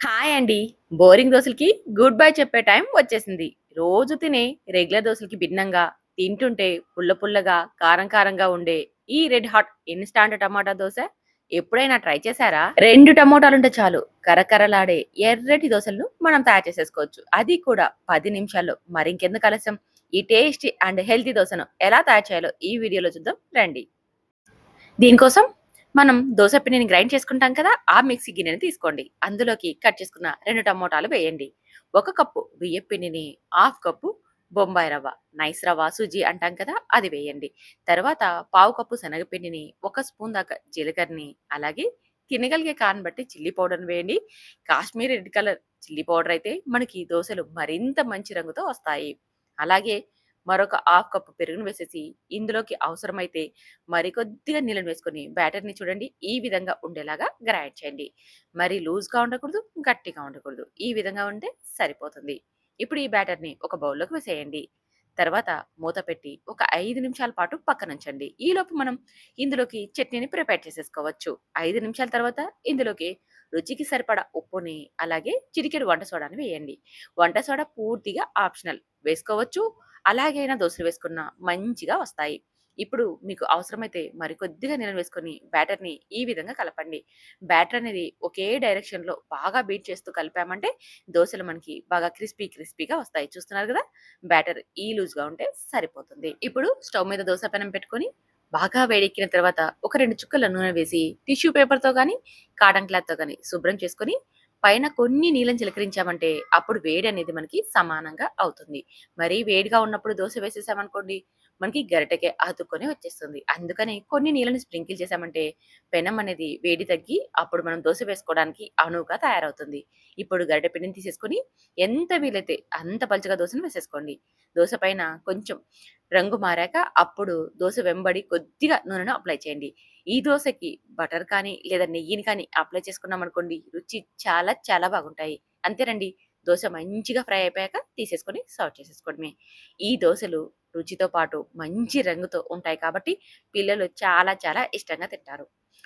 Hi అండి. Boring దోసలకి good bye చెప్పే time వచ్చేసింది. రోజు తినే రెగ్యులర్ దోసలకి భిన్నంగా తింటుంటే పుల్ల పుల్లగా, కారం కారంగా ఉండే ఈ రెడ్ హాట్ ఇన్‌స్టాంట్ టమాటా దోస ఎప్పుడైనా ట్రై చేశారా? 2 టమోటాలుంటే చాలు కరకరలాడే ఎర్రటి దోసలను మనం తయారు చేసేసుకోవచ్చు. అది కూడా 10 నిమిషాల్లో. మరింకెందుకు ఆలస్యం? ఈ టేస్టీ అండ్ హెల్తీ దోసను ఎలా తయారు చేయాలో ఈ వీడియోలో చూద్దాం రండి. దీనికోసం మనం దోస పిండిని గ్రైండ్ చేసుకుంటాం కదా! ఆ మిక్సీ గిన్నెని తీసుకోండి. అందులోకి కట్ చేసుకున్న 2 టమోటాలు వేయండి. 1 కప్పు బియ్యపు పిండిని, హాఫ్ కప్పు బొంబాయి రవ్వ, నైస్ రవ్వ, సుజి అంటాం కదా! అది వేయండి. తర్వాత పావు కప్పు శనగపిండిని, 1 స్పూన్ దాకా జీలకర్రని, అలాగే తినగలిగే కారం బట్టి చిల్లీ పౌడర్‌ని వేయండి. Kashmiri red colour chilli powder అయితే మనకి దోసలు మరింత మంచి రంగుతో వస్తాయి. అలాగే మరొక హాఫ్ కప్పు పెరుగును వేసేసి ఇందులోకి అవసరమైతే కొద్దిగా నీళ్ళని వేసుకొని బ్యాటర్‌ని చూడండి ఈ విధంగా ఉండేలాగా గ్రైండ్ చేయండి. మరి లూజ్‌గా ఉండకూడదు, గట్టిగా ఉండకూడదు. ఈ విధంగా ఉంటే సరిపోతుంది. ఇప్పుడు ఈ బ్యాటర్‌ని ఒక బౌల్‌లోకి వేసేయండి. తర్వాత మూత పెట్టి ఒక 5 నిమిషాల పాటు పక్కనుంచండి. ఈలోపు మనం ఇందులోకి చట్నీని ప్రిపేర్ చేసేసుకోవచ్చు. 5 నిమిషాల తర్వాత ఇందులోకి రుచికి సరిపడా ఉప్పుని, అలాగే చిటికెడు వంట సోడాని వేయండి. వంట సోడా పూర్తిగా ఆప్షనల్. వేసుకోవచ్చు. అలాగైనా దోసలు వేసుకున్న మంచిగా వస్తాయి. ఇప్పుడు మీకు అవసరమైతే కొద్దిగా నీళ్ళని వేసుకొని బ్యాటర్‌ని ఈ విధంగా కలపండి. బ్యాటర్ అనేది ఒకే డైరెక్షన్‌లో బాగా బీట్ చేస్తూ కలిపామంటే దోసలు మనకి బాగా క్రిస్పీగా వస్తాయి. చూస్తున్నారు గదా! బ్యాటర్ ఈ లూజ్‌గా ఉంటే సరిపోతుంది. ఇప్పుడు స్టవ్ మీద దోస పెనం పెట్టుకొని బాగా వేడెక్కిన తర్వాత ఒక 2 చుక్కల నూనె వేసి టిష్యూ పేపర్‌తో గాని, కాటన్ క్లాత్‌తో గాని శుభ్రం చేసుకొని పైన కొన్ని నీళ్ళని చిలకరించామంటే అప్పుడు వేడి అనేది మనకి సమానంగా అవుతుంది. మరీ వేడిగా ఉన్నప్పుడు దోస వేసేసామనుకోండి మనకి గరిటెకే అతుక్కొని వచ్చేస్తుంది. అందుకని కొన్ని నీళ్ళని స్ప్రింకిల్ చేశామంటే పెనం అనేది వేడి తగ్గి అప్పుడు మనం దోస వేసుకోవడానికి అనువుగా తయారవుతుంది. ఇప్పుడు గరిటె పిండిని తీసేసుకొని ఎంత వీలైతే అంత పలుచగా దోసను వేసేసుకోండి. దోస పైన కొంచెం రంగు మారాక అప్పుడు దోస వెంబడి కొద్దిగా నూనెను అప్లై చేయండి. ఈ దోసకి బటర్ కానీ లేదా నెయ్యిని కానీ అప్లై చేసుకున్నామనుకోండి రుచి చాలా బాగుంటాయి. అంతేనండి. దోస మంచిగా ఫ్రై అయిపోయాక తీసేసుకొని సర్వ్ చేసేసుకోవడమే. ఈ దోసలు రుచితో పాటు మంచి రంగుతో ఉంటాయి కాబట్టి పిల్లలు చాలా ఇష్టంగా తింటారు.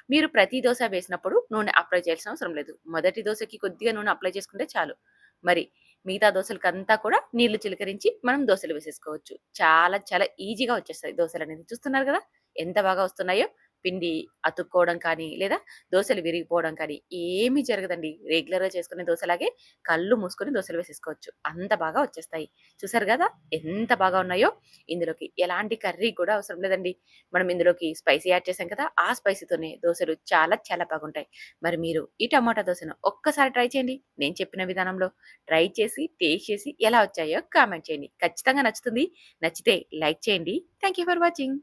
మీరు ప్రతి దోస వేసినప్పుడు నూనె అప్లై చేయాల్సిన అవసరం లేదు. మొదటి దోసకి కొద్దిగా నూనె అప్లై చేసుకుంటే చాలు. మరి మిగతా దోసలకంతా కూడా నీళ్లు చిలకరించి మనం దోసలు వేసేసుకోవచ్చు. చాలా ఈజీగా వచ్చేస్తాయి దోసలనేది. చూస్తున్నారు గదా! ఎంత బాగా వస్తున్నాయో. పిండి అతుక్కోవడం కానీ, లేదా దోసలు విరిగిపోవడం కానీ ఏమీ జరగదండి. రెగ్యులర్‌గా చేసుకునే దోసలాగే కళ్ళు మూసుకొని దోసలు వేసేసుకోవచ్చు. అంత బాగా వచ్చేస్తాయి. చూసారు గదా! ఎంత బాగా ఉన్నాయో. ఇందులోకి ఎలాంటి కర్రీ కూడా అవసరం లేదండి. మనం ఇందులోకి స్పైసీ యాడ్ చేసాం కదా! ఆ స్పైసీతోనే దోసలు చాలా బాగుంటాయి. మరి మీరు ఈ టమాటా దోసను ఒక్కసారి ట్రై చేయండి. నేను చెప్పిన విధానంలో. ట్రై చేసి, టేస్ట్ చేసి ఎలా వచ్చాయో కామెంట్ చేయండి. ఖచ్చితంగా నచ్చుతుంది. నచ్చితే లైక్ చేయండి. Thank you for watching.